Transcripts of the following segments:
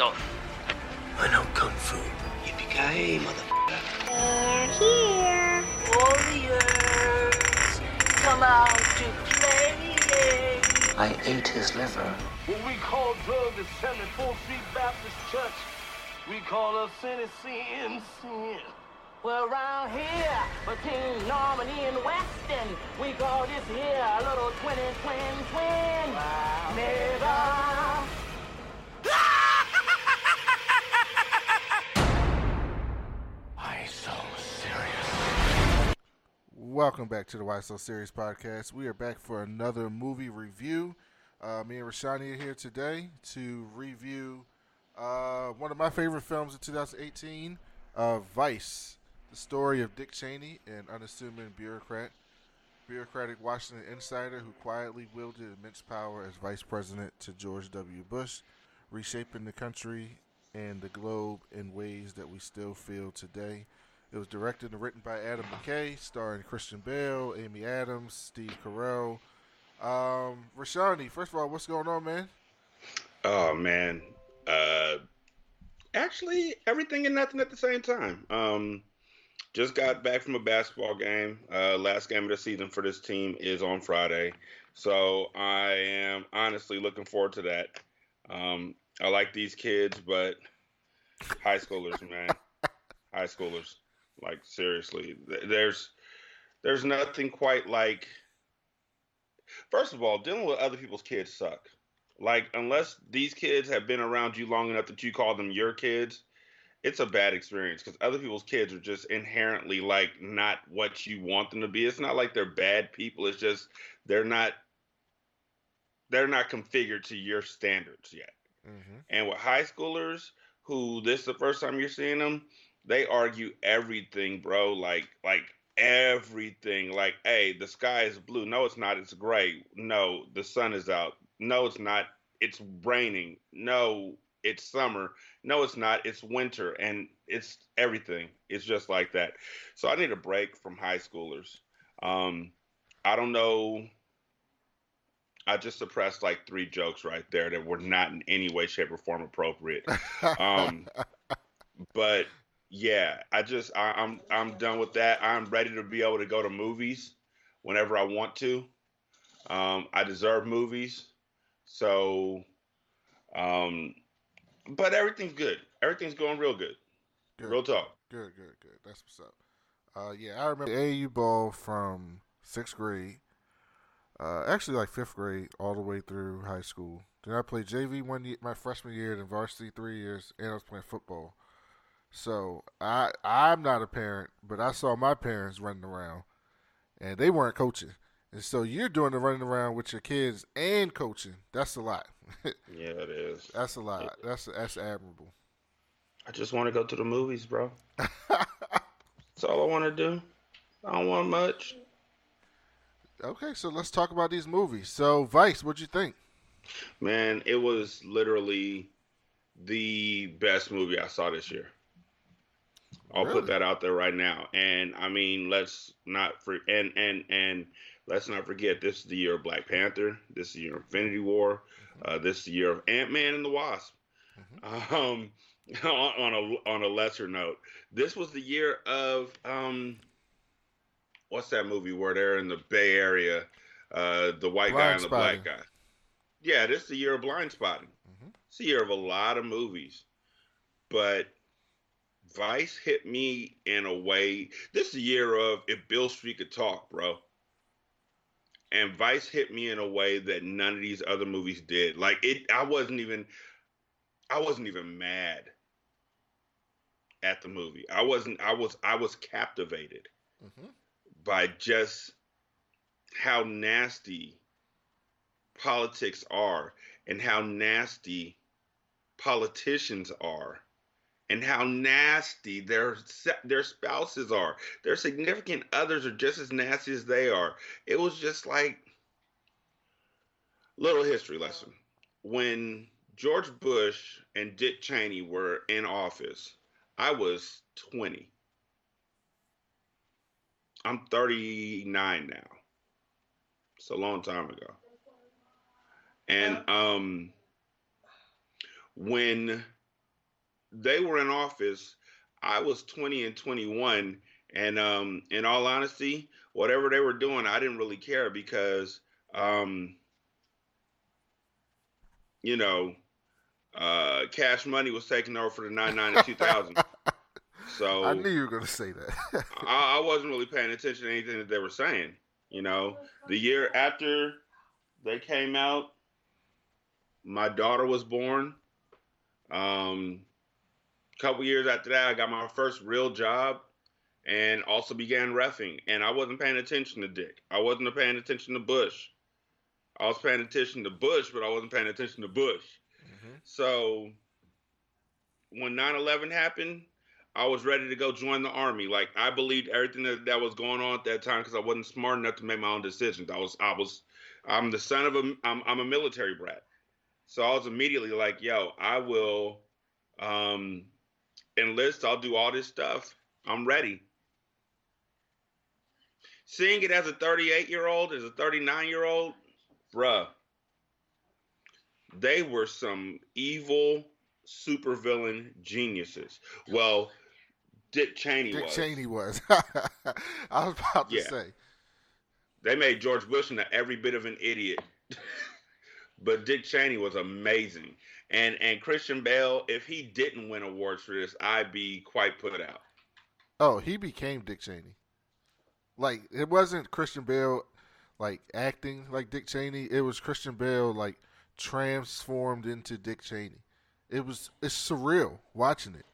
yourself. I know Kung Fu. Yippee-ki-yay, motherfucker. They're here. Warriors, come out to play. I ate his liver. What we call drugs is selling Full Street Baptist Church. We call us sin is sin. Well, around here, between Normandy and Weston, we call this here a little twin. Wow. Nigga. Why so serious? Welcome back to the Why So Serious podcast. We are back for another movie review. Me and Rashanii are here today to review one of my favorite films of 2018, Vice, the story of Dick Cheney, an unassuming bureaucratic Washington insider who quietly wielded immense power as vice president to George W. Bush, reshaping the country and the globe in ways that we still feel today. It was directed and written by Adam McKay, starring Christian Bale, Amy Adams, Steve Carell. Rashanii, first of all, what's going on, man? Oh, man. Actually, everything and nothing at the same time. Just got back from a basketball game. Last game of the season for this team is on Friday. So I am honestly looking forward to that. I like these kids, but high schoolers, man. High schoolers. Like, seriously. There's nothing quite like... First of all, dealing with other people's kids suck. Like, unless these kids have been around you long enough that you call them your kids, it's a bad experience because other people's kids are just inherently, like, not what you want them to be. It's not like they're bad people. It's just they're not configured to your standards yet. Mm-hmm. And with high schoolers who this is the first time you're seeing them, they argue everything, bro. Like everything. Like, hey, the sky is blue. No, it's not. It's gray. No, the sun is out. No, it's not. It's raining. No, it's summer. No, it's not. It's winter. And it's everything. It's just like that. So I need a break from high schoolers. I don't know. I just suppressed like 3 jokes right there that were not in any way, shape, or form appropriate. But yeah, I'm done with that. I'm ready to be able to go to movies whenever I want to. I deserve movies. So, but everything's good. Everything's going real good. Real talk. Good. That's what's up. Yeah, I remember AAU ball from 6th grade. Actually, like 5th grade, all the way through high school. Then I played JV one year, my freshman year, then varsity 3 years, and I was playing football. So I'm not a parent, but I saw my parents running around, and they weren't coaching. And so you're doing the running around with your kids and coaching. That's a lot. Yeah, it is. That's a lot. That's admirable. I just want to go to the movies, bro. That's all I want to do. I don't want much. Okay, so let's talk about these movies. So, Vice, what'd you think? Man, it was literally the best movie I saw this year. I'll put that out there right now. And I mean, let's not let's not forget this is the year of Black Panther. This is the year of Infinity War. This is the year of Ant-Man and the Wasp. Mm-hmm. On a lesser note, this was the year of what's that movie where they're in the Bay Area, the white guy and the black guy? Yeah, this is the year of Blind Spotting. Mm-hmm. It's the year of a lot of movies, but Vice hit me in a way. This is the year of If Beale Street Could Talk, bro. And Vice hit me in a way that none of these other movies did. Like I wasn't even mad at the movie. I was captivated by just how nasty politics are and how nasty politicians are. And how nasty their spouses are. Their significant others are just as nasty as they are. It was just like little history lesson. When George Bush and Dick Cheney were in office, I was 20. I'm 39 now. It's a long time ago. And when they were in office, I was 20 and 21, and in all honesty, whatever they were doing, I didn't really care because you know, Cash Money was taking over for the 99 and 2000. So I knew you were going to say that. I wasn't really paying attention to anything that they were saying. You know, the year after they came out, my daughter was born. A couple years after that, I got my first real job and also began reffing. And I wasn't paying attention to Dick. I wasn't paying attention to Bush. I was paying attention to Bush, but I wasn't paying attention to Bush. Mm-hmm. So when 9/11 happened, I was ready to go join the Army. Like, I believed everything that was going on at that time because I wasn't smart enough to make my own decisions. I'm the son of I'm a military brat. So I was immediately like, yo, I will enlist. I'll do all this stuff. I'm ready. Seeing it as a 38-year-old, as a 39-year-old, bruh, they were some evil supervillain geniuses. Well, Dick Cheney was. I was about to say. They made George Bush into every bit of an idiot. But Dick Cheney was amazing. And Christian Bale, if he didn't win awards for this, I'd be quite put out. Oh, he became Dick Cheney. Like, it wasn't Christian Bale, like, acting like Dick Cheney. It was Christian Bale, like, transformed into Dick Cheney. It's surreal watching it.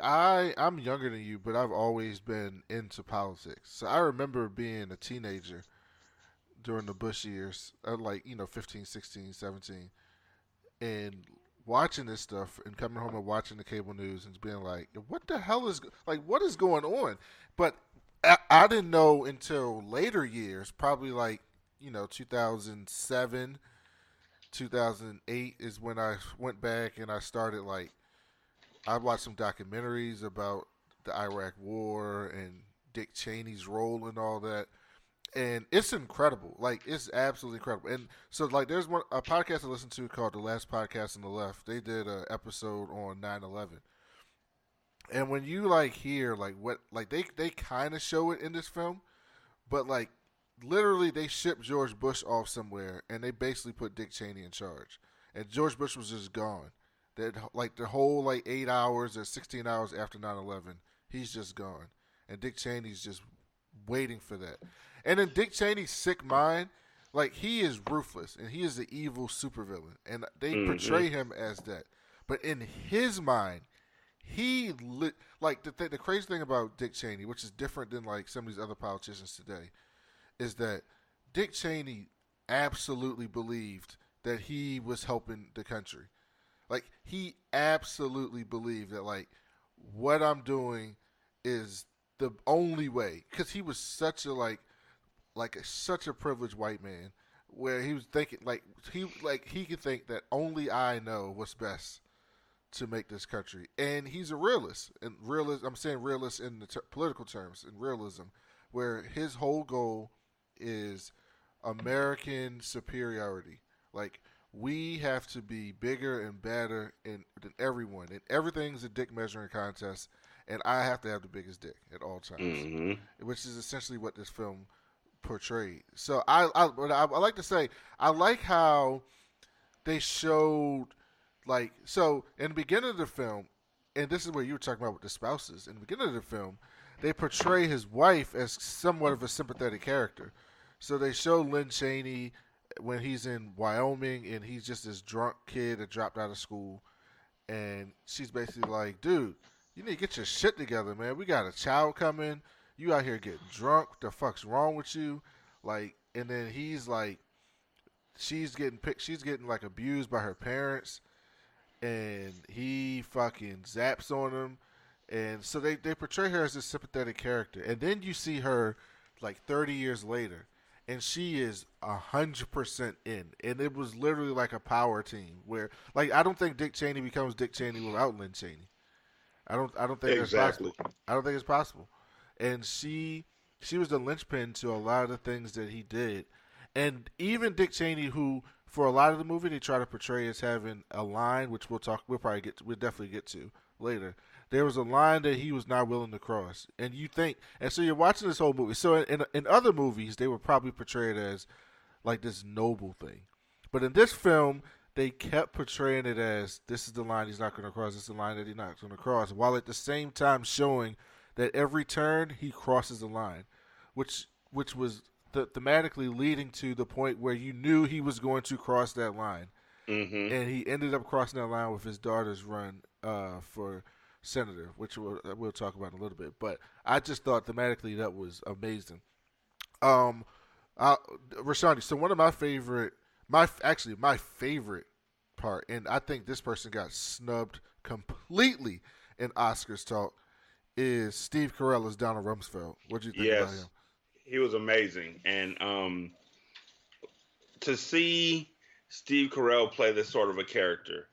I'm younger than you, but I've always been into politics. So I remember being a teenager during the Bush years, 15, 16, 17, and watching this stuff and coming home and watching the cable news and being like, what the hell what is going on? But I didn't know until later years, probably 2007, 2008 is when I went back and I started I watched some documentaries about the Iraq War and Dick Cheney's role and all that. And it's incredible. It's absolutely incredible. And so, there's a podcast I listened to called The Last Podcast on the Left. They did an episode on 9/11. And when you, hear, they kind of show it in this film, but, literally they shipped George Bush off somewhere, and they basically put Dick Cheney in charge. And George Bush was just gone. That, the whole, 8 hours or 16 hours after 9/11, he's just gone. And Dick Cheney's just waiting for that. And in Dick Cheney's sick mind, he is ruthless, and he is the evil supervillain, and they portray him as that. But in his mind, the crazy thing about Dick Cheney, which is different than some of these other politicians today, is that Dick Cheney absolutely believed that he was helping the country. He absolutely believed that what I'm doing is the only way, because he was such a such a privileged white man, where he was thinking he could think that only I know what's best to make this country. And he's a realist, and I'm saying realist in the political terms, in realism, where his whole goal is American superiority. We have to be bigger and better than everyone, and everything's a dick measuring contest, and I have to have the biggest dick at all times, which is essentially what this film portrayed. So I like to say, I like how they showed, so in the beginning of the film, and this is what you were talking about with the spouses, in the beginning of the film, they portray his wife as somewhat of a sympathetic character. So they show Lynn Cheney when he's in Wyoming, and he's just this drunk kid that dropped out of school, and she's basically like, dude, you need to get your shit together, man. We got a child coming. You out here getting drunk. What the fuck's wrong with you? And then he's she's getting abused by her parents, and he fucking zaps on them. And so they portray her as a sympathetic character. And then you see her 30 years later, and she is 100% in. And it was literally like a power team where, I don't think Dick Cheney becomes Dick Cheney without Lynn Cheney. I don't think that's possible. I don't think it's possible. And she was the linchpin to a lot of the things that he did. And even Dick Cheney, who for a lot of the movie, they try to portray as having a line, which we'll definitely get to later. There was a line that he was not willing to cross, and so you're watching this whole movie. So in other movies, they would probably portray it as like this noble thing, but in this film, they kept portraying it as this is the line he's not going to cross. This is the line that he's not going to cross, while at the same time showing that every turn he crosses the line, which was thematically leading to the point where you knew he was going to cross that line, and he ended up crossing that line with his daughter's run for senator, which we'll talk about in a little bit. But I just thought thematically that was amazing. Rashanii, so one of my favorite part, and I think this person got snubbed completely in Oscars talk, is Steve Carell as Donald Rumsfeld. What do you think about him? He was amazing, and to see Steve Carell play this sort of a character,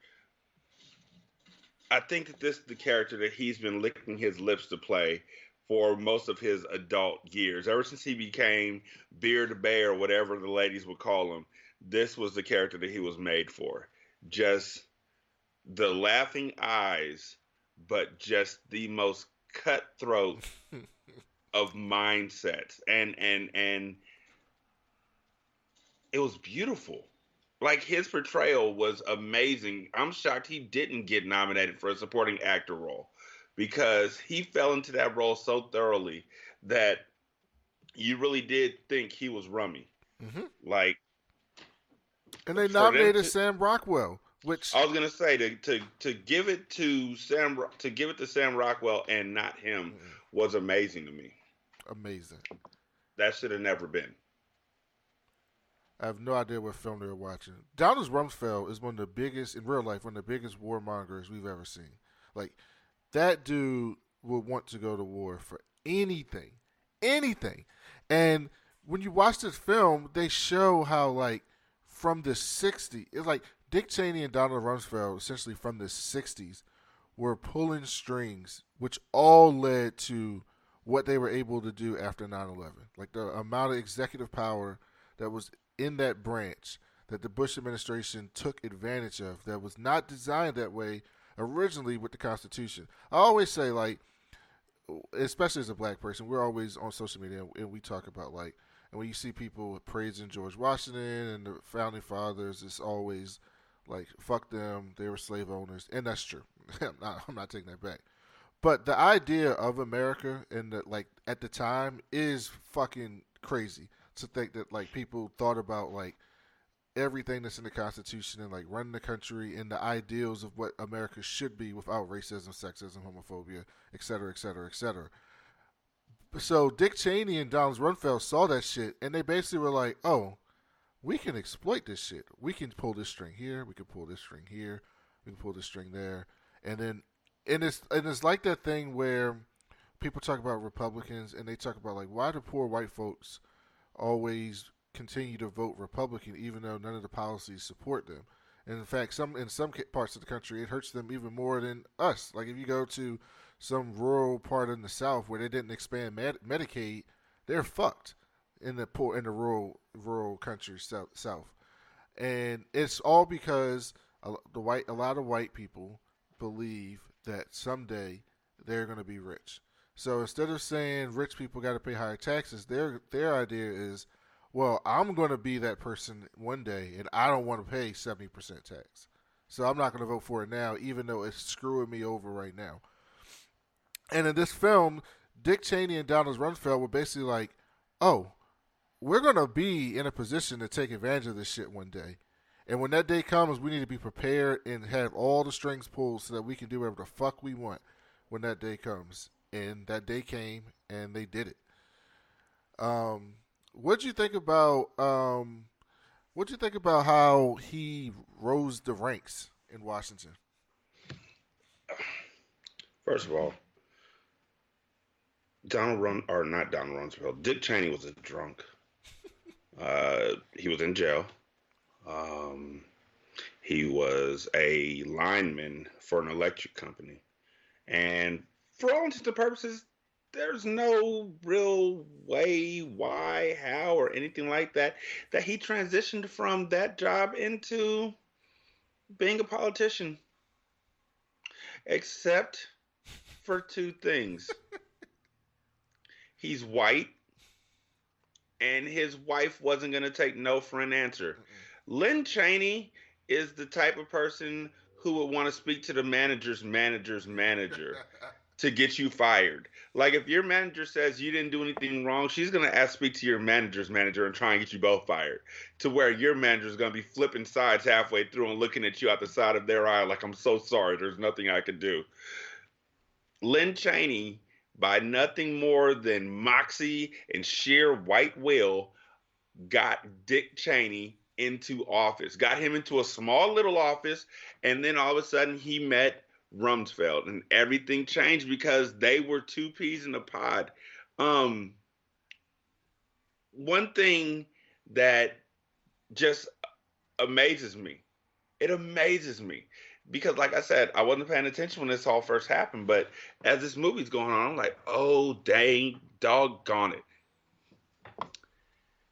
I think that this is the character that he's been licking his lips to play for most of his adult years. Ever since he became Beer the Bear, or whatever the ladies would call him, this was the character that he was made for. Just the laughing eyes, but just the most cutthroat of mindsets. And it was beautiful. Like, his portrayal was amazing. I'm shocked he didn't get nominated for a supporting actor role, because he fell into that role so thoroughly that you really did think he was Rummy. Like, and they nominated Sam Rockwell, which I was gonna say to give it to Sam Rockwell and not him was amazing to me. Amazing. That should have never been. I have no idea what film they were watching. Donald Rumsfeld is one of the biggest, in real life, one of the biggest warmongers we've ever seen. Like, that dude would want to go to war for anything. Anything. And when you watch this film, they show how, like, from the 60s, it's like Dick Cheney and Donald Rumsfeld, essentially from the 60s, were pulling strings, which all led to what they were able to do after 9/11. Like, the amount of executive power that was in that branch that the Bush administration took advantage of, that was not designed that way originally with the Constitution. I always say, like, especially as a black person, we're always on social media and we talk about, like, and when you see people praising George Washington and the founding fathers, it's always like, fuck them, they were slave owners, and that's true. I'm not taking that back. But the idea of America and like at the time is fucking crazy to think that, like, people thought about, like, everything that's in the Constitution and, like, running the country and the ideals of what America should be without racism, sexism, homophobia, et cetera, et cetera, et cetera. So Dick Cheney and Donald Rumsfeld saw that shit, and they basically were like, oh, we can exploit this shit. We can pull this string here. We can pull this string here. We can pull this string there. And it's like that thing where people talk about Republicans, and they talk about, like, why do poor white folks always continue to vote Republican even though none of the policies support them? And in fact, in some parts of the country, it hurts them even more than us. Like, if you go to some rural part in the South where they didn't expand Medicaid, they're fucked in the rural country South. And it's all because a lot of white people believe that someday they're going to be rich. So instead of saying rich people got to pay higher taxes, their idea is, well, I'm going to be that person one day, and I don't want to pay 70% tax. So I'm not going to vote for it now, even though it's screwing me over right now. And in this film, Dick Cheney and Donald Rumsfeld were basically like, oh, we're going to be in a position to take advantage of this shit one day. And when that day comes, we need to be prepared and have all the strings pulled so that we can do whatever the fuck we want when that day comes. And that day came, and they did it. What'd you think about how he rose the ranks in Washington? First of all, not Donald Rumsfeld. Dick Cheney was a drunk. He was in jail. He was a lineman for an electric company, and for all intents and purposes, there's no real way, why, how, or anything like that he transitioned from that job into being a politician, except for two things. He's white, and his wife wasn't going to take no for an answer. Lynn Cheney is the type of person who would want to speak to the manager's manager to get you fired. Like, if your manager says you didn't do anything wrong, she's going to speak to your manager's manager and try and get you both fired, to where your manager is going to be flipping sides halfway through and looking at you out the side of their eye like, I'm so sorry, there's nothing I can do. Lynn Cheney, by nothing more than moxie and sheer white will, got Dick Cheney into office, got him into a small little office, and then all of a sudden he met Rumsfeld, and everything changed because they were two peas in a pod. One thing that just amazes me, because, like I said, I wasn't paying attention when this all first happened, but as this movie's going on, I'm like, oh, dang, doggone it.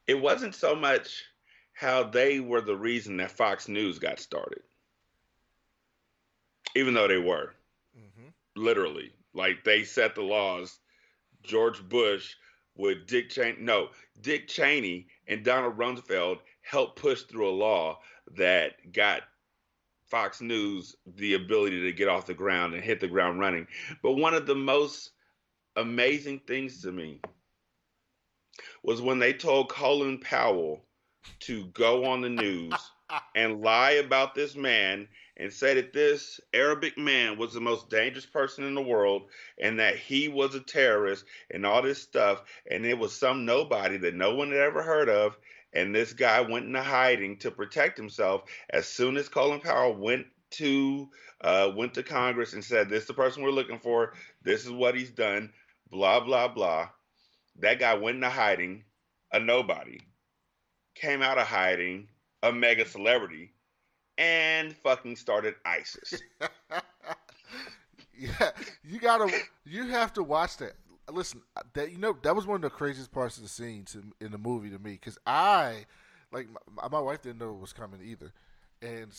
It wasn't so much how they were the reason that Fox News got started, even though they were. Literally. Like, they set the laws. George Bush with Dick Cheney and Donald Rumsfeld helped push through a law that got Fox News the ability to get off the ground and hit the ground running. But one of the most amazing things to me was when they told Colin Powell to go on the news and lie about this man and say that this Arabic man was the most dangerous person in the world and that he was a terrorist and all this stuff. And it was some nobody that no one had ever heard of. And this guy went into hiding to protect himself. As soon as Colin Powell went to Congress and said, this is the person we're looking for, this is what he's done, blah, blah, blah. That guy went into hiding, a nobody, came out of hiding, a mega celebrity, and fucking started ISIS. Yeah, you have to watch that. Listen, that was one of the craziest parts of the scene in the movie to me, because my wife didn't know it was coming either, and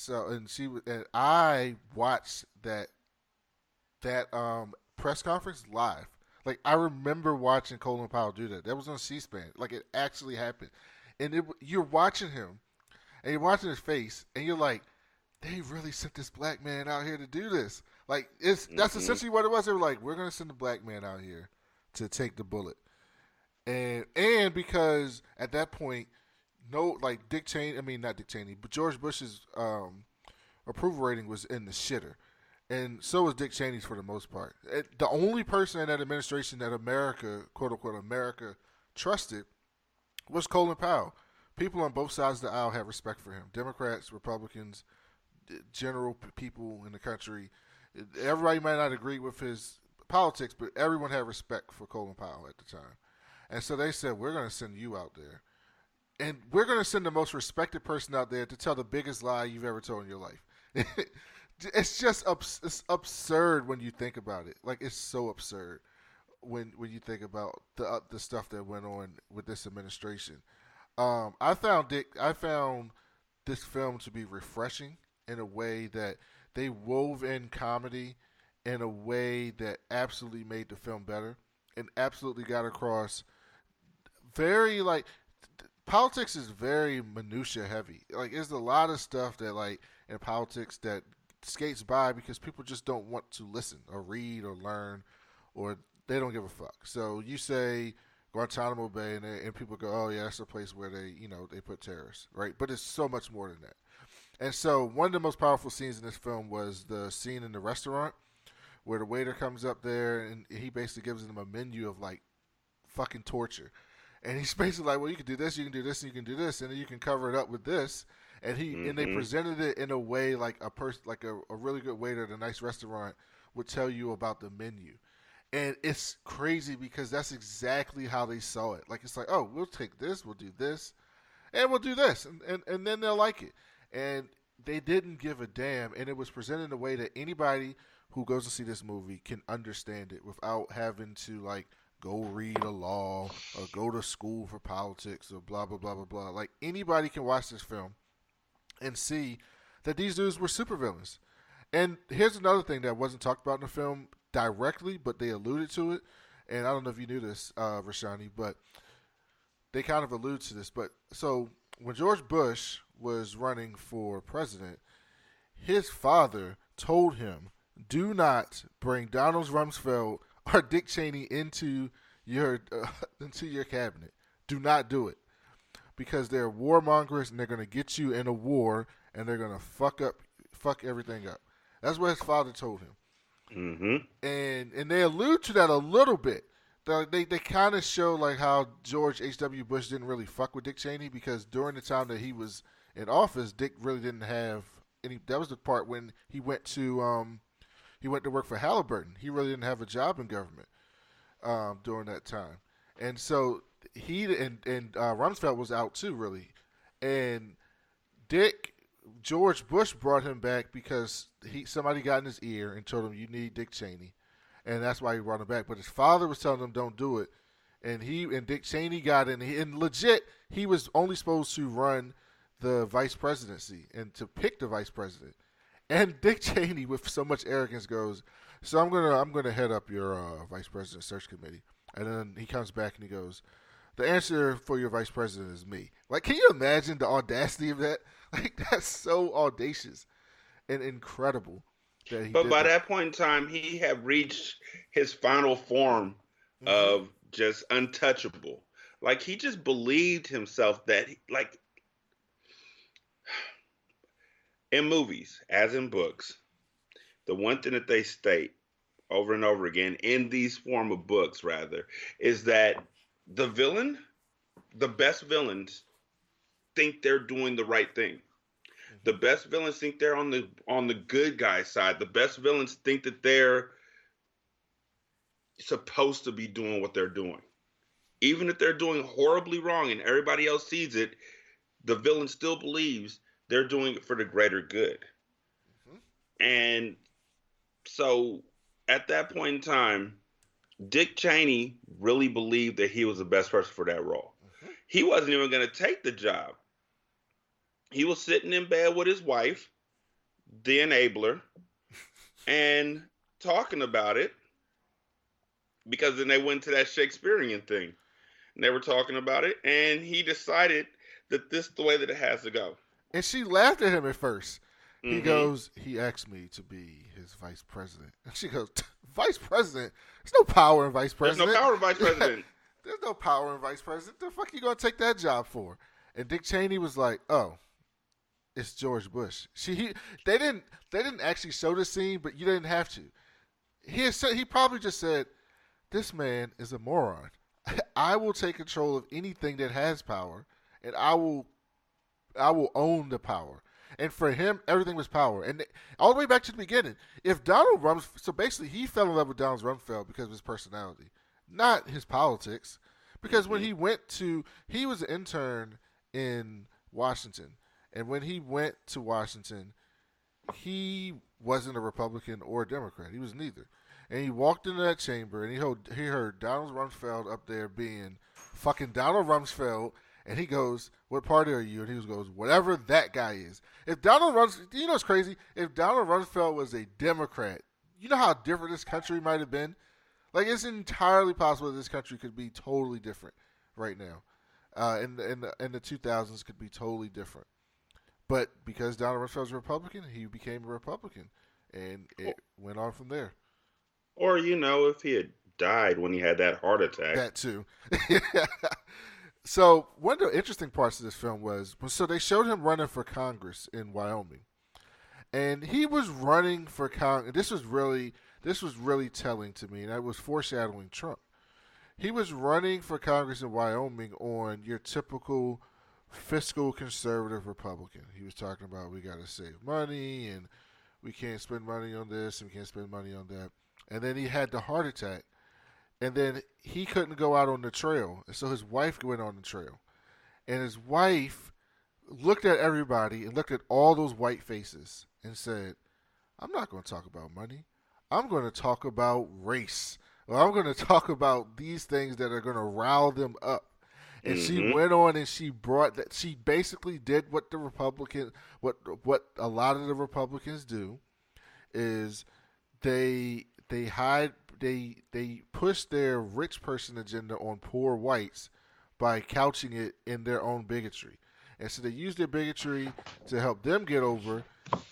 I watched that press conference live. Like, I remember watching Colin Powell do that. That was on C-SPAN. Like, it actually happened, and you're watching him, and you're watching his face, and you're like, they really sent this black man out here to do this. Like, that's essentially what it was. They were like, we're gonna send the black man out here to take the bullet, and because at that point, not Dick Cheney, but George Bush's approval rating was in the shitter, and so was Dick Cheney's for the most part. The only person in that administration that America, quote unquote America, trusted was Colin Powell. People on both sides of the aisle had respect for him. Democrats, Republicans, general people in the country. Everybody might not agree with his politics, but everyone had respect for Colin Powell at the time. And so they said, we're going to send you out there. And we're going to send the most respected person out there to tell the biggest lie you've ever told in your life. It's just it's absurd when you think about it. Like, it's so absurd when you think about the stuff that went on with this administration. I found this film to be refreshing in a way that they wove in comedy in a way that absolutely made the film better and absolutely got across politics is very minutia heavy. Like, there's a lot of stuff that, like, in politics that skates by because people just don't want to listen or read or learn, or they don't give a fuck. So you say Guantanamo Bay and people go, oh yeah, that's a place where they put terrorists, right? But it's so much more than that. And so one of the most powerful scenes in this film was the scene in the restaurant where the waiter comes up there and he basically gives them a menu of, like, fucking torture. And he's basically like, well, you can do this, you can do this, and you can do this, and then you can cover it up with this. And and they presented it in a way like a really good waiter at a nice restaurant would tell you about the menu. And it's crazy because that's exactly how they saw it. Like, it's like, oh, we'll take this, we'll do this, and we'll do this, and then they'll like it. And they didn't give a damn, and it was presented in a way that anybody who goes to see this movie can understand it without having to, like, go read a law or go to school for politics or blah, blah, blah, blah, blah. Like, anybody can watch this film and see that these dudes were supervillains. And here's another thing that wasn't talked about in the film directly, but they alluded to it. And I don't know if you knew this, Rashanii, but they kind of allude to this. But so when George Bush was running for president, his father told him, do not bring Donald Rumsfeld or Dick Cheney into your cabinet. Do not do it. Because they're warmongers and they're going to get you in a war and they're going to fuck everything up. That's what his father told him. Mm-hmm. And they allude to that a little bit. They kind of show like how George H.W. Bush didn't really fuck with Dick Cheney because during the time that he was in office, Dick really didn't have any. That was the part when he went to work for Halliburton. He really didn't have a job in government during that time, and so he and Rumsfeld was out too, really, and George Bush brought him back because somebody got in his ear and told him you need Dick Cheney. And that's why he brought him back. But his father was telling him don't do it. And Dick Cheney got in. And legit, he was only supposed to run the vice presidency and to pick the vice president. And Dick Cheney, with so much arrogance, goes, so I'm gonna head up your vice president search committee. And then he comes back and he goes, the answer for your vice president is me. Like, can you imagine the audacity of that? Like, that's so audacious and incredible. But by that point in time, he had reached his final form of just untouchable. Like, he just believed himself that, like, in movies, as in books, the one thing that they state over and over again, in these form of books, rather, is that the best villains think they're doing the right thing. The best villains think they're on the good guy side. The best villains think that they're supposed to be doing what they're doing. Even if they're doing horribly wrong and everybody else sees it, the villain still believes they're doing it for the greater good. Mm-hmm. And so at that point in time, Dick Cheney really believed that he was the best person for that role. Mm-hmm. He wasn't even going to take the job. He was sitting in bed with his wife, the enabler, and talking about it because then they went to that Shakespearean thing. And they were talking about it, and he decided that this is the way that it has to go. And she laughed at him at first. He goes, he asked me to be his vice president. And she goes, vice president? There's no power in vice president. There's no power in vice president. There's no power in vice president. The fuck you going to take that job for? And Dick Cheney was like, oh. It's George Bush. They didn't actually show the scene, but you didn't have to. He probably just said, "This man is a moron. I will take control of anything that has power, and I will own the power." And for him, everything was power. And all the way back to the beginning, if Donald Rumsfeld, so basically he fell in love with Donald Rumsfeld because of his personality, not his politics. Because when he was an intern in Washington. And when he went to Washington, he wasn't a Republican or a Democrat. He was neither. And he walked into that chamber, and he heard Donald Rumsfeld up there being fucking Donald Rumsfeld, and he goes, what party are you? And he goes, whatever that guy is. If Donald Rumsfeld, you know what's crazy? If Donald Rumsfeld was a Democrat, you know how different this country might have been? Like, it's entirely possible that this country could be totally different right now. In the 2000s could be totally different. But because Donald Rumsfeld's a Republican, he became a Republican, and it went on from there. Or, if he had died when he had that heart attack. That too. So one of the interesting parts of this film was, so they showed him running for Congress in Wyoming. And he was running for Congress. This was really telling to me, and that was foreshadowing Trump. He was running for Congress in Wyoming on your typical fiscal conservative Republican. He was talking about we got to save money and we can't spend money on this and we can't spend money on that. And then he had the heart attack, and then he couldn't go out on the trail. And so his wife went on the trail, and his wife looked at everybody and looked at all those white faces and said, I'm not going to talk about money. I'm going to talk about race. Well, I'm going to talk about these things that are going to rile them up. And she Mm-hmm. went on and she brought that. She basically did what what a lot of the Republicans do, is they push their rich person agenda on poor whites by couching it in their own bigotry. And so they use their bigotry to help them get over,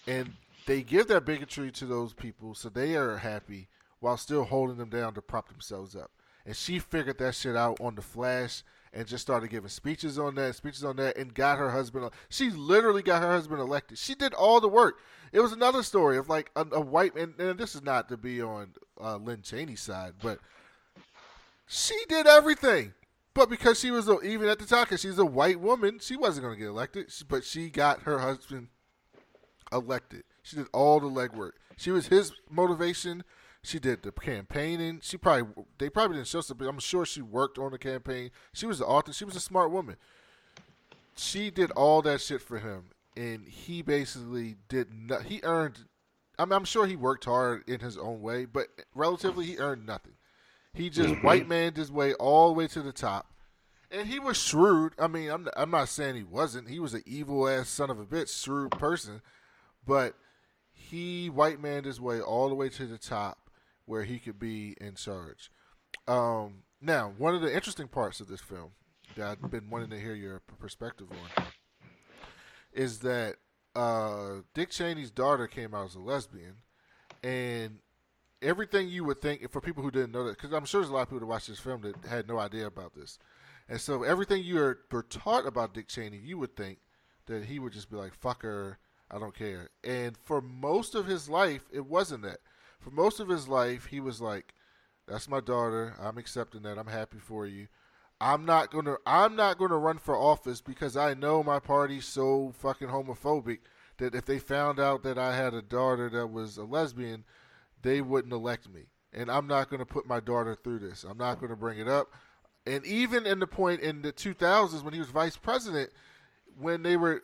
and they give that bigotry to those people so they are happy while still holding them down to prop themselves up. And she figured that shit out on the flash and just started giving speeches on that, and got her husband. She literally got her husband elected. She did all the work. It was another story of like a white, and this is not to be on Lynn Cheney's side, but she did everything. But because she was even at the time, because she's a white woman, she wasn't going to get elected. But she got her husband elected. She did all the legwork. She was his motivation. She did the campaigning. They probably didn't show something. I'm sure she worked on the campaign. She was the author. She was a smart woman. She did all that shit for him, and he basically did not. He earned. I'm sure he worked hard in his own way, but relatively, he earned nothing. He just white maned his way all the way to the top, and he was shrewd. I mean, I'm not saying he wasn't. He was an evil ass son of a bitch, shrewd person, but he white maned his way all the way to the top where he could be in charge. Now, one of the interesting parts of this film that I've been wanting to hear your perspective on is that Dick Cheney's daughter came out as a lesbian, and everything you would think, for people who didn't know that, because I'm sure there's a lot of people that watched this film that had no idea about this, and so everything you were taught about Dick Cheney, you would think that he would just be like, fuck her, I don't care. And for most of his life, it wasn't that. For most of his life, he was like, "That's my daughter. I'm accepting that. I'm happy for you. I'm not gonna run for office because I know my party's so fucking homophobic that if they found out that I had a daughter that was a lesbian, they wouldn't elect me. And I'm not gonna put my daughter through this. I'm not gonna bring it up." And even in the point in the 2000s when he was vice president,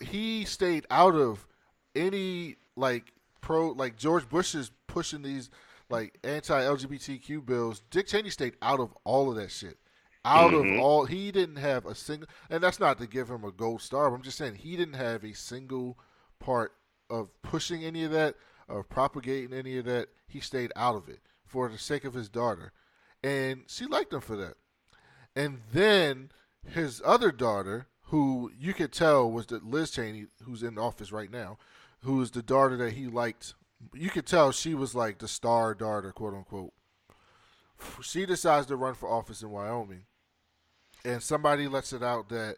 he stayed out of any like George Bush is pushing these like anti-LGBTQ bills. Dick Cheney stayed out of all of that shit. He didn't have a single, and that's not to give him a gold star, but I'm just saying he didn't have a single part of pushing any of that, of propagating any of that. He stayed out of it for the sake of his daughter. And she liked him for that. And then his other daughter, who you could tell was the Liz Cheney, who's in office right now, who is the daughter that he liked. You could tell she was like the star daughter, quote unquote. She decides to run for office in Wyoming, and somebody lets it out that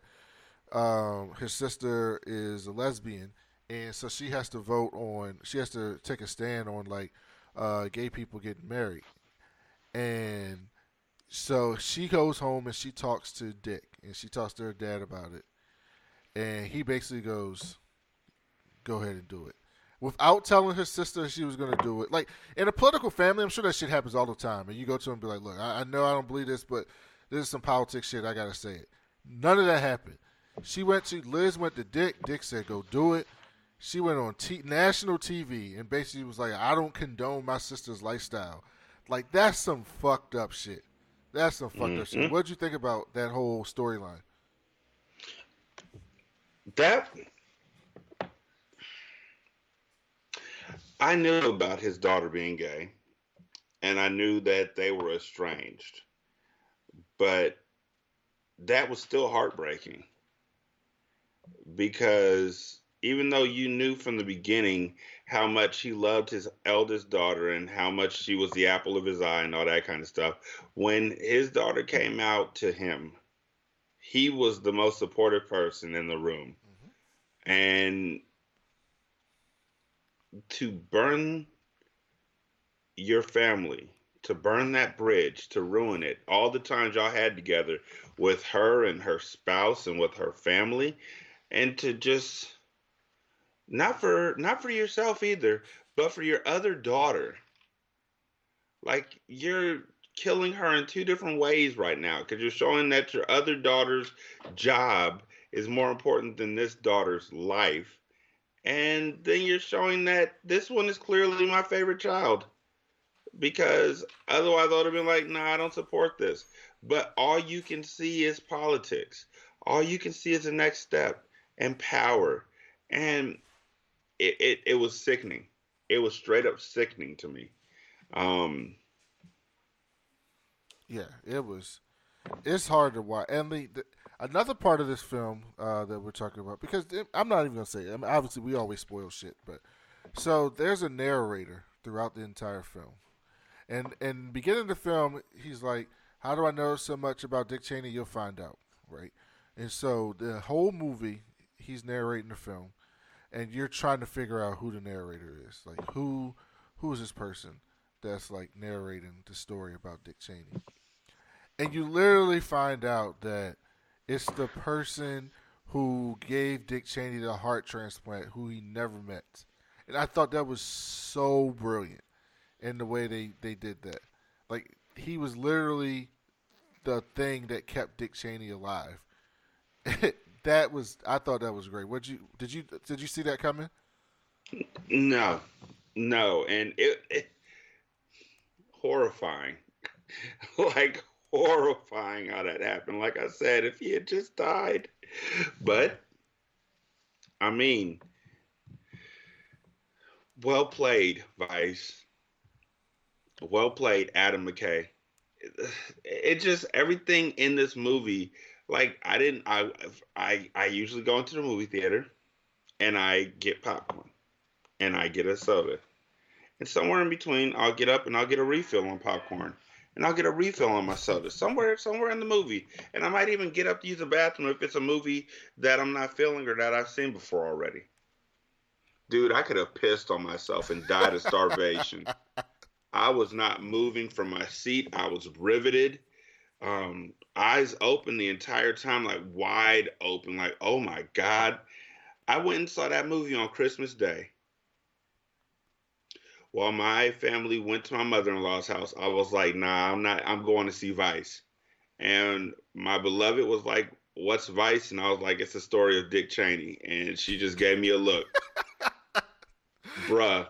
his sister is a lesbian, and so she has to take a stand on like gay people getting married. And so she goes home and she talks to Dick, and she talks to her dad about it, and he basically goes, "Go ahead and do it," without telling her sister she was going to do it. Like, in a political family, I'm sure that shit happens all the time. And you go to them and be like, "Look, I know I don't believe this, but this is some politics shit. I got to say it." None of that happened. Liz went to Dick. Dick said, "Go do it." She went on national TV and basically was like, "I don't condone my sister's lifestyle." Like, that's some fucked up shit. That's some fucked up shit. What did you think about that whole storyline? I knew about his daughter being gay, and I knew that they were estranged, but that was still heartbreaking, because even though you knew from the beginning how much he loved his eldest daughter and how much she was the apple of his eye and all that kind of stuff, when his daughter came out to him, he was the most supportive person in the room. And to burn your family, to burn that bridge, to ruin it, all the times y'all had together with her and her spouse and with her family, and to just not for yourself either, but for your other daughter. Like, you're killing her in two different ways right now, because you're showing that your other daughter's job is more important than this daughter's life. And then you're showing that this one is clearly my favorite child. because otherwise I would have been like, nah, I don't support this. But all you can see is politics. All you can see is the next step and power. And it was sickening. It was straight up sickening to me. Yeah, it was. It's hard to watch. And another part of this film that we're talking about, because I'm not even gonna say it. I mean, obviously, we always spoil shit, but so there's a narrator throughout the entire film, and beginning of the film, he's like, "How do I know so much about Dick Cheney? You'll find out, right?" And so the whole movie, he's narrating the film, and you're trying to figure out who the narrator is, like who is this person that's like narrating the story about Dick Cheney. And you literally find out that it's the person who gave Dick Cheney the heart transplant who he never met. And I thought that was so brilliant in the way they did that. Like, he was literally the thing that kept Dick Cheney alive. I thought that was great. Did you see that coming? No. And it horrifying. Like, horrifying how that happened. Like I said, if he had just died. But, I mean, well played, Vice. Well played, Adam McKay. It just, everything in this movie, like, I usually go into the movie theater and I get popcorn and I get a soda. And somewhere in between, I'll get up and I'll get a refill on popcorn. And I'll get a refill on my soda somewhere in the movie. And I might even get up to use the bathroom if it's a movie that I'm not feeling or that I've seen before already. Dude, I could have pissed on myself and died of starvation. I was not moving from my seat. I was riveted. Eyes open the entire time, like wide open, like, oh my God. I went and saw that movie on Christmas Day. While my family went to my mother-in-law's house, I was like, nah, I'm going to see Vice. And my beloved was like, what's Vice? And I was like, it's the story of Dick Cheney. And she just gave me a look. Bruh,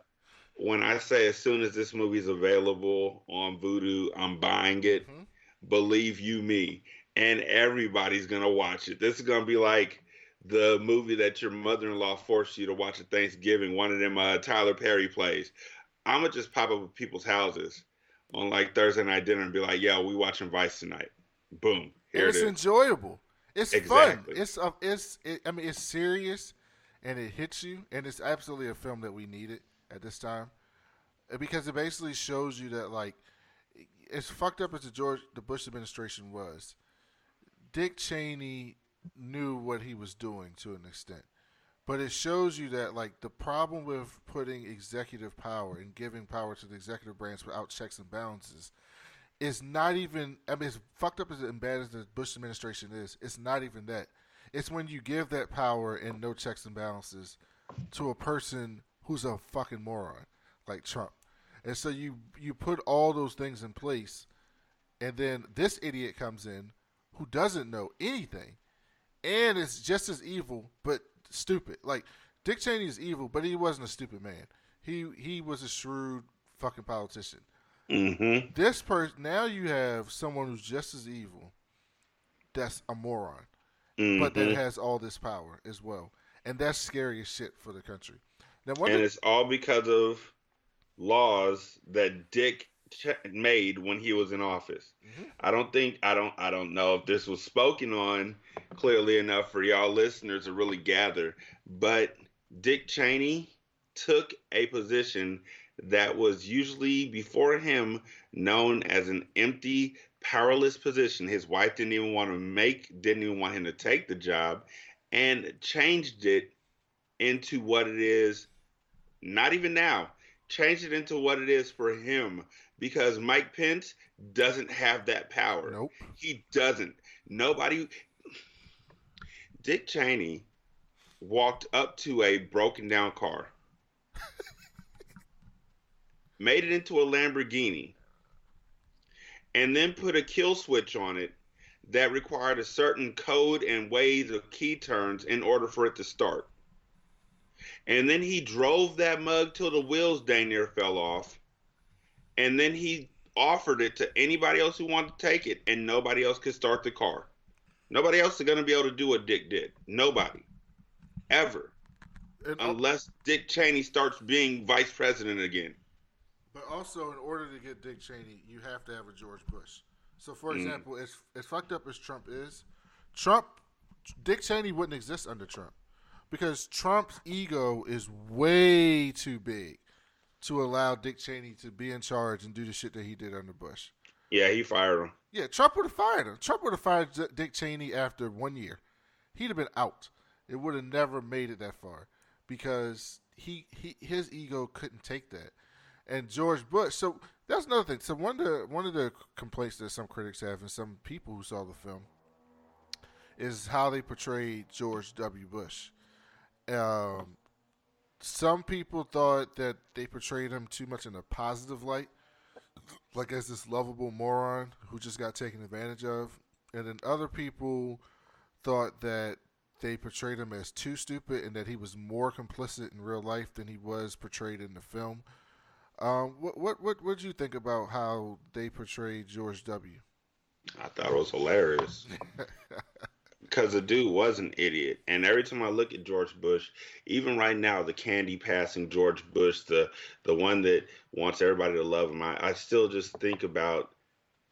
when I say as soon as this movie's available on Vudu, I'm buying it. Mm-hmm. Believe you me. And everybody's going to watch it. This is going to be like the movie that your mother-in-law forced you to watch at Thanksgiving, one of them Tyler Perry plays. I'm going to just pop up at people's houses on like Thursday night dinner and be like, yo, we watching Vice tonight. Boom. Here it is. It's enjoyable. It's exactly. Fun. It's serious and it hits you. And it's absolutely a film that we needed at this time. Because it basically shows you that, like, as fucked up as the Bush administration was, Dick Cheney knew what he was doing to an extent. But it shows you that, like, the problem with putting executive power and giving power to the executive branch without checks and balances is not even, as fucked up and bad as the Bush administration is, it's not even that. It's when you give that power and no checks and balances to a person who's a fucking moron, like Trump. And so you put all those things in place, and then this idiot comes in who doesn't know anything and is just as evil, but stupid. Like, Dick Cheney is evil, but he wasn't a stupid man. He was a shrewd fucking politician. Mm-hmm. This person, now you have someone who's just as evil, that's a moron, but that has all this power as well. And that's scary as shit for the country. Now, it's all because of laws that Dick made when he was in office. Mm-hmm. I don't know if this was spoken on clearly enough for y'all listeners to really gather, but Dick Cheney took a position that was usually before him known as an empty, powerless position. His wife didn't even want him to take the job, and changed it into what it is. Not even now. Changed it into what it is for him, because Mike Pence doesn't have that power. Nope. He doesn't. Nobody. Dick Cheney walked up to a broken down car, made it into a Lamborghini, and then put a kill switch on it that required a certain code and ways of key turns in order for it to start. And then he drove that mug till the wheels dang near fell off and then he offered it to anybody else who wanted to take it, and nobody else could start the car. Nobody else is going to be able to do what Dick did. Nobody. Ever. Unless Dick Cheney starts being vice president again. But also, in order to get Dick Cheney, you have to have a George Bush. So, for example, as fucked up as Trump is, Dick Cheney wouldn't exist under Trump. Because Trump's ego is way too big to allow Dick Cheney to be in charge and do the shit that he did under Bush. Yeah, he fired him. Yeah, Trump would have fired him. Trump would have fired Dick Cheney after 1 year. He'd have been out. It would have never made it that far because his ego couldn't take that. And George Bush. So that's another thing. So one of the complaints that some critics have and some people who saw the film is how they portrayed George W. Bush. Some people thought that they portrayed him too much in a positive light, like as this lovable moron who just got taken advantage of. And then other people thought that they portrayed him as too stupid and that he was more complicit in real life than he was portrayed in the film. What did you think about how they portrayed George W? I thought it was hilarious. Because the dude was an idiot. And every time I look at George Bush, even right now, the candy passing George Bush, the one that wants everybody to love him, I still just think about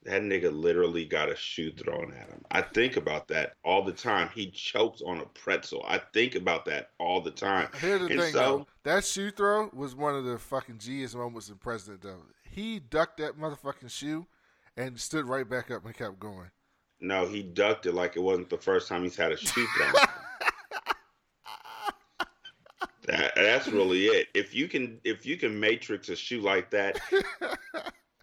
that nigga literally got a shoe thrown at him. I think about that all the time. He chokes on a pretzel. I think about that all the time. Here's the thing, though. That shoe throw was one of the fucking G's moments in President, though. He ducked that motherfucking shoe and stood right back up and kept going. No, he ducked it like it wasn't the first time he's had a shoe thrown. That's really it. If you can matrix a shoe like that,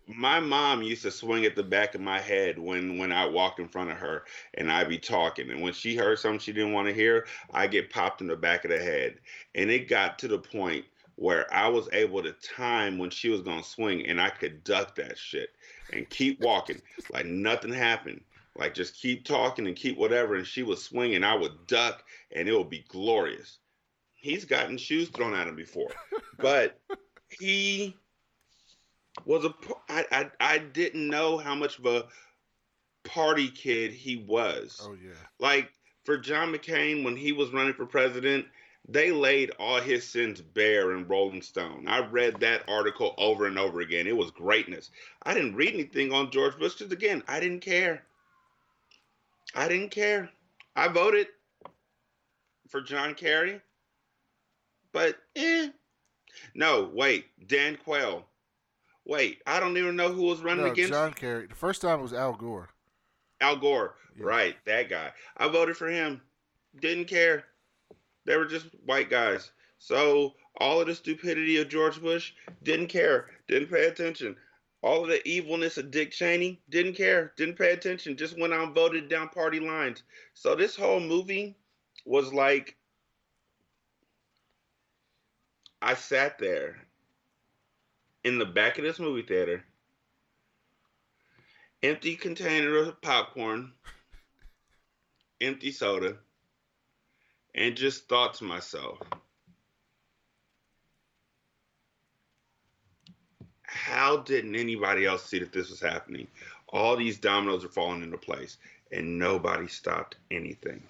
my mom used to swing at the back of my head when I walked in front of her and I'd be talking. And when she heard something she didn't want to hear, I get popped in the back of the head. And it got to the point where I was able to time when she was going to swing and I could duck that shit and keep walking like nothing happened. Like, just keep talking and keep whatever, and she would swing, and I would duck, and it would be glorious. He's gotten shoes thrown at him before. But he was I didn't know how much of a party kid he was. Oh, yeah. Like, for John McCain, when he was running for president, they laid all his sins bare in Rolling Stone. I read that article over and over again. It was greatness. I didn't read anything on George Bush because, again, I didn't care. I voted for John Kerry, but no, wait, Dan Quayle. Wait, I don't even know who was running against John Kerry. The first time was Al Gore. Al Gore, yeah. Right, that guy. I voted for him. Didn't care. They were just white guys. So all of the stupidity of George Bush, didn't care, didn't pay attention. All of the evilness of Dick Cheney, didn't care, didn't pay attention, just went out and voted down party lines. So this whole movie was like, I sat there in the back of this movie theater, empty container of popcorn, empty soda, and just thought to myself, how didn't anybody else see that this was happening? All these dominoes are falling into place, and nobody stopped anything.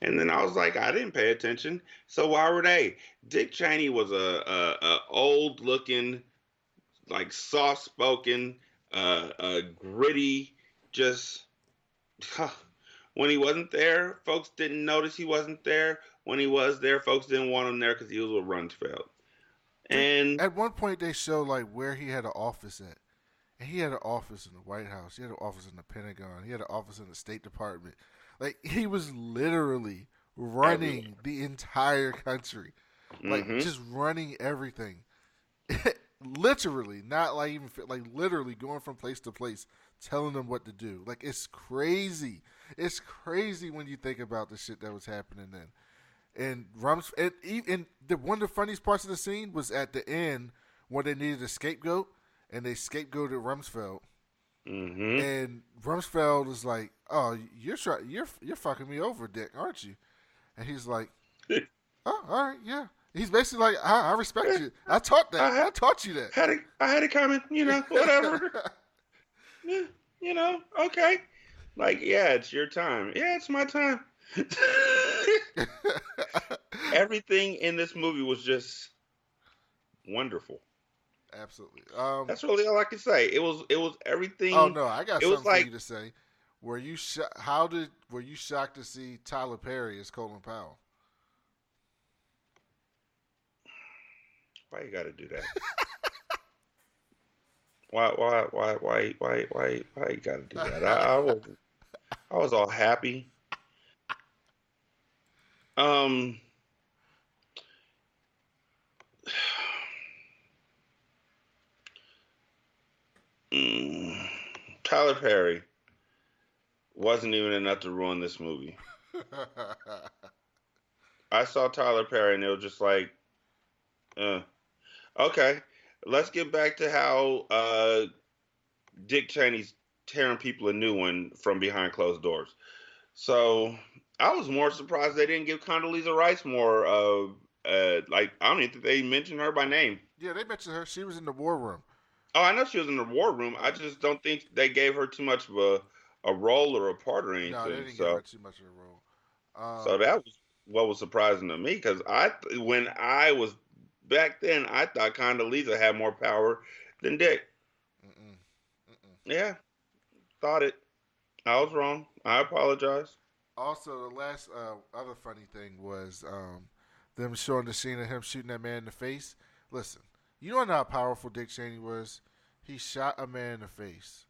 And then I was like, I didn't pay attention, so why were they? Dick Cheney was a old-looking, like soft-spoken, gritty, just when he wasn't there, folks didn't notice he wasn't there. When he was there, folks didn't want him there because he was with Rumsfeld. And at one point, they showed like where he had an office at, and he had an office in the White House. He had an office in the Pentagon. He had an office in the State Department. Like, he was literally running the entire country, like just running everything. Literally, not like even like literally going from place to place, telling them what to do. Like, it's crazy. It's crazy when you think about the shit that was happening then. And one of the funniest parts of the scene was at the end when they needed a scapegoat, and they scapegoated Rumsfeld. Mm-hmm. And Rumsfeld was like, "Oh, you're fucking me over, Dick, aren't you?" And he's like, "Oh, all right, yeah." He's basically like, I respect you. I taught that. I taught you that. I had it coming, whatever. Yeah, okay. Like, yeah, it's your time. Yeah, it's my time. Everything in this movie was just wonderful. Absolutely. That's really all I can say. It was everything. Oh no, I got something for you to say. Were you shocked to see Tyler Perry as Colin Powell? Why you got to do that? Why you got to do that? I was all happy. Tyler Perry wasn't even enough to ruin this movie. I saw Tyler Perry and it was just like, okay, let's get back to how Dick Cheney's tearing people a new one from behind closed doors. So I was more surprised they didn't give Condoleezza Rice more of, I don't even think they mentioned her by name. Yeah, they mentioned her. She was in the war room. Oh, I know she was in the war room. I just don't think they gave her too much of a role or a part or anything. No, they didn't give her too much of a role. So that was what was surprising to me, because when I was back then, I thought Condoleezza had more power than Dick. Yeah, thought it. I was wrong. I apologize. Also, the last other funny thing was them showing the scene of him shooting that man in the face. Listen, you don't know how powerful Dick Cheney was. He shot a man in the face.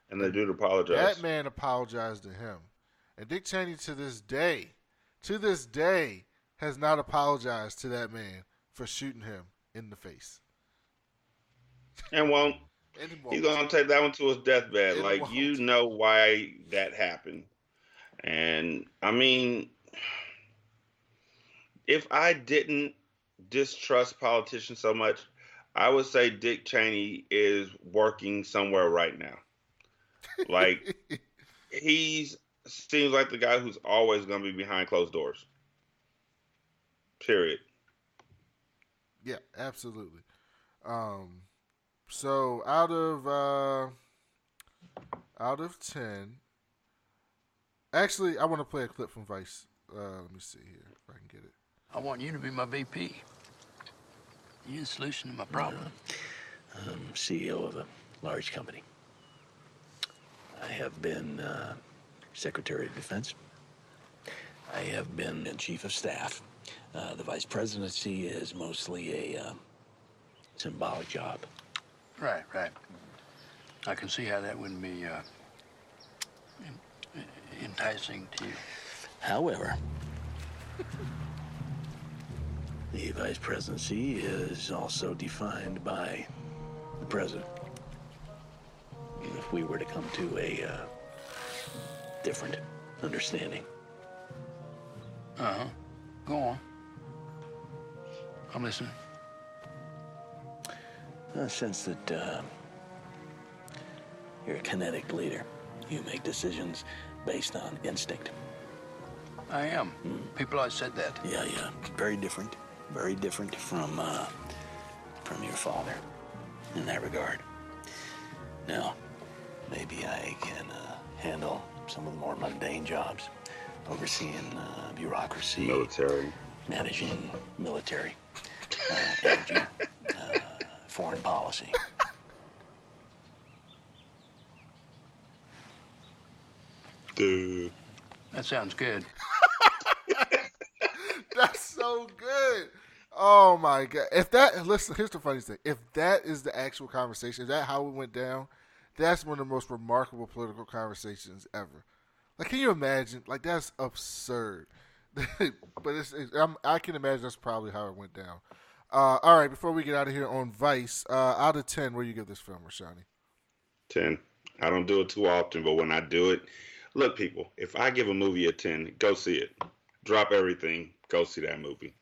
And the dude apologized. That man apologized to him. And Dick Cheney to this day, has not apologized to that man for shooting him in the face. And won't. He's going to take that one to his deathbed. You know why that happened. And, I mean, if I didn't distrust politicians so much, I would say Dick Cheney is working somewhere right now. He seems like the guy who's always going to be behind closed doors. Period. Yeah, absolutely. So out of 10, actually, I want to play a clip from Vice. Let me see here if I can get it. I want you to be my VP. You're the solution to my problem. I'm CEO of a large company. I have been Secretary of Defense. I have been Chief of Staff. The Vice Presidency is mostly a symbolic job. Right. I can see how that wouldn't be enticing to you. However, the Vice Presidency is also defined by the President. If we were to come to a different understanding. Go on. I'm listening. I sense that you're a kinetic leader. You make decisions based on instinct. I am. People always said that. Yeah. Very different. Very different from your father in that regard. Now, maybe I can handle some of the more mundane jobs, overseeing bureaucracy, military, managing military, energy, foreign policy. Dude. That sounds good. That's so good. Oh my God. Listen, here's the funny thing. If that is the actual conversation, is that how it went down? That's one of the most remarkable political conversations ever. Can you imagine? That's absurd. But I can imagine that's probably how it went down. All right, before we get out of here on Vice, out of 10, where do you give this film, Rashanii? 10. I don't do it too often, but when I do it, look, people, if I give a movie a 10, go see it. Drop everything, go see that movie.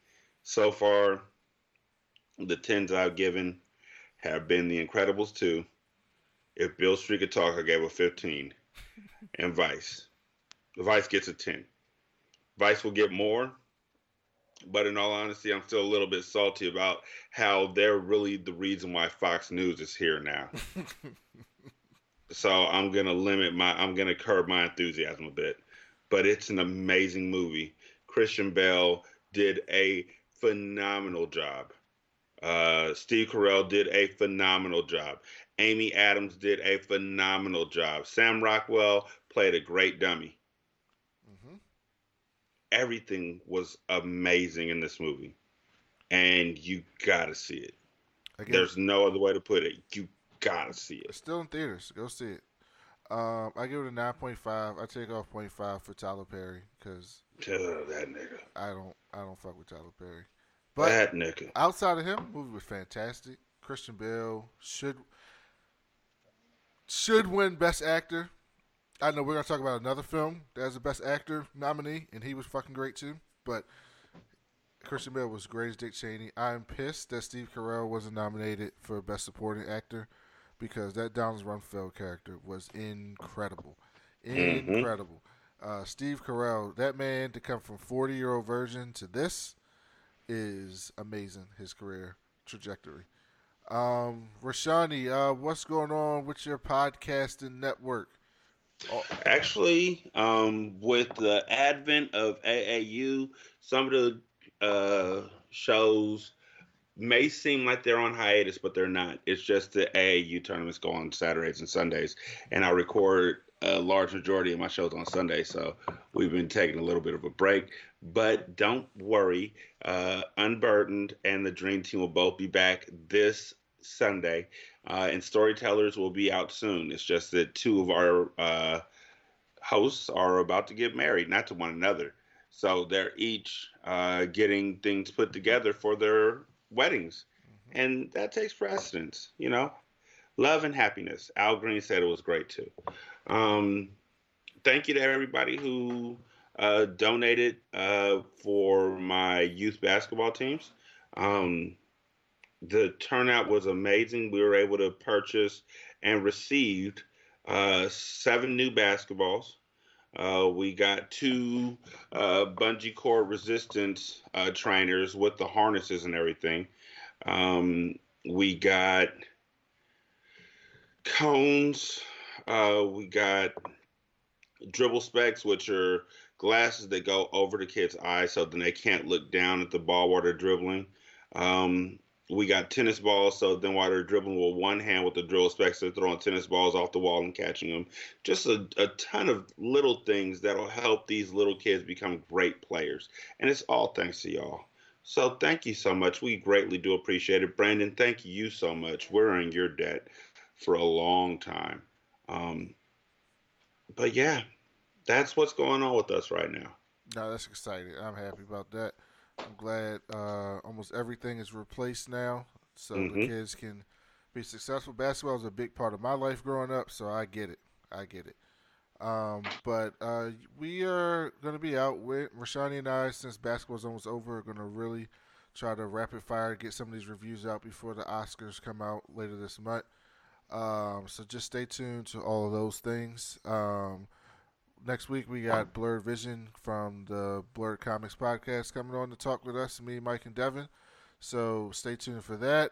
So far, the 10s I've given have been The Incredibles 2. If Bill Street could talk, I gave a 15. And Vice. Vice gets a 10. Vice will get more. But in all honesty, I'm still a little bit salty about how they're really the reason why Fox News is here now. So I'm gonna curb my enthusiasm a bit. But it's an amazing movie. Christian Bale did a phenomenal job. Steve Carell did a phenomenal job. Amy Adams did a phenomenal job. Sam Rockwell played a great dummy. Mm-hmm. Everything was amazing in this movie, and you gotta see it. Again, There's no other way to put it. You gotta see it. it's still in theaters. Go see it. I give it a 9.5. I take off 0.5 for Tyler Perry because That nigga. I don't fuck with Tyler Perry. But That nigga. outside of him, the movie was fantastic. Christian Bale should win Best Actor. I know we're gonna talk about another film that has a Best Actor nominee, and he was fucking great too. But Christian Bale was great as Dick Cheney. I'm pissed that Steve Carell wasn't nominated for Best Supporting Actor because that Donald Rumsfeld character was incredible. Incredible. Steve Carell, that man to come from 40-year-old virgin to this is amazing, his career trajectory. Rashanii, what's going on with your podcasting network? Actually, with the advent of AAU, some of the shows may seem like they're on hiatus, but they're not. It's just the AAU tournaments go on Saturdays and Sundays, and I record a large majority of my shows on Sunday, so we've been taking a little bit of a break. But don't worry, Unburdened and the Dream Team will both be back this Sunday, and Storytellers will be out soon. It's just that two of our hosts are about to get married, not to one another. So they're each getting things put together for their weddings. And that takes precedence, you know. Love and happiness. Al Green said it was great too. Thank you to everybody who donated for my youth basketball teams. The turnout was amazing. We were able to purchase and received 7 new basketballs. We got 2 bungee cord resistance trainers with the harnesses and everything. We got cones. We got dribble specs, which are glasses that go over the kids' eyes so then they can't look down at the ball while they're dribbling. We got tennis balls, so then while they're dribbling with one hand with the dribble specs, they're throwing tennis balls off the wall and catching them. Just a ton of little things that'll help these little kids become great players. And it's all thanks to y'all. So thank you so much. We greatly do appreciate it. Brandon, thank you so much. We're in your debt for a long time. But yeah, that's what's going on with us right now. No, that's exciting. I'm happy about that. I'm glad almost everything is replaced now, so the kids can be successful. Basketball was a big part of my life growing up, so I get it. But we are going to be out with Rashanii and I, since basketball's almost over, are going to really try to rapid fire get some of these reviews out before the Oscars come out later this month. So just stay tuned to all of those things. Next week, we got Blurred Vision from the Blurred Comics podcast coming on to talk with us, me, Mike, and Devin. So stay tuned for that.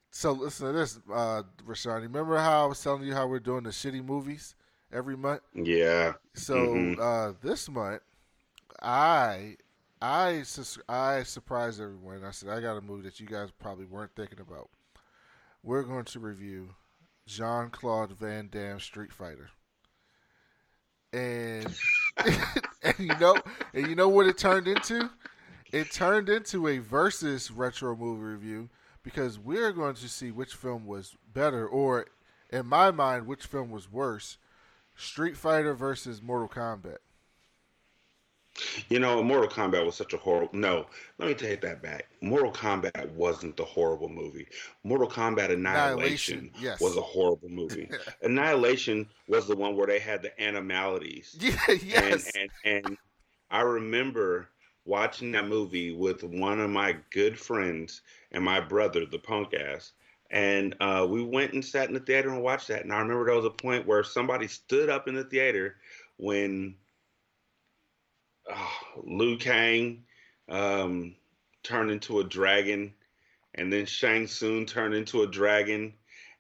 So listen to this, Rashanii. Remember how I was telling you how we're doing the shitty movies every month? Yeah. So this month, I surprised everyone. I said, I got a movie that you guys probably weren't thinking about. We're going to review Jean-Claude Van Damme Street Fighter. And and you know what it turned into? It turned into a versus retro movie review because we're going to see which film was better, or in my mind, which film was worse. Street Fighter versus Mortal Kombat. You know, Mortal Kombat was such a horrible... No, let me take that back. Mortal Kombat wasn't the horrible movie. Mortal Kombat Annihilation yes. was a horrible movie. Annihilation was the one where they had the animalities. Yeah, yes. And I remember watching that movie with one of my good friends and my brother, the punk ass. And we went and sat in the theater and watched that. And I remember there was a point where somebody stood up in the theater when Liu Kang turned into a dragon, and then Shang Tsung turned into a dragon,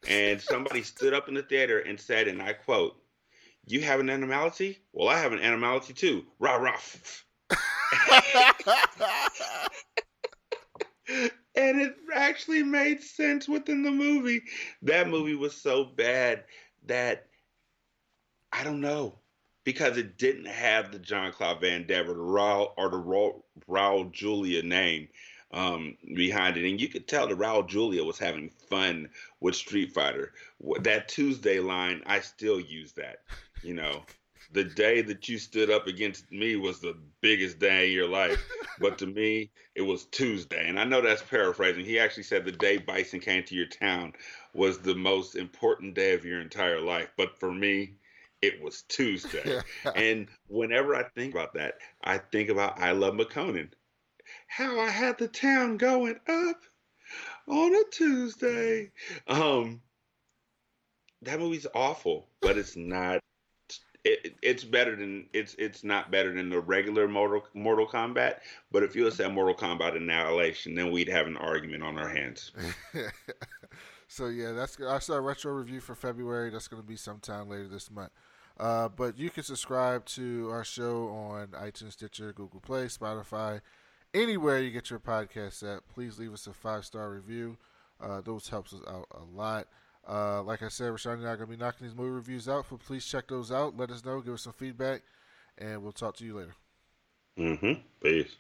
and somebody stood up in the theater and said, and I quote, "You have an animality? Well, I have an animality too. Rah rah." And it actually made sense within the movie. That movie was so bad that I don't know, because it didn't have the Jean-Claude Van Damme or the Raul Julia name behind it, and you could tell that Raul Julia was having fun with Street Fighter. That Tuesday line, I still use that. You know, the day that you stood up against me was the biggest day in your life, but to me, it was Tuesday. And I know that's paraphrasing. He actually said the day Bison came to your town was the most important day of your entire life, but for me, it was Tuesday. And whenever I think about that, I think about I Love McConan. How I had the town going up on a Tuesday. That movie's awful, but it's not. It's better than it's not better than the regular Mortal Kombat. But if you would say Mortal Kombat Annihilation, then we'd have an argument on our hands. So yeah, that's our retro review for February. That's going to be sometime later this month. But you can subscribe to our show on iTunes, Stitcher, Google Play, Spotify, anywhere you get your podcasts at. Please leave us a 5-star review. Those helps us out a lot. Like I said, Rashanii and I are going to be knocking these movie reviews out, so please check those out. Let us know, give us some feedback, and we'll talk to you later. Peace.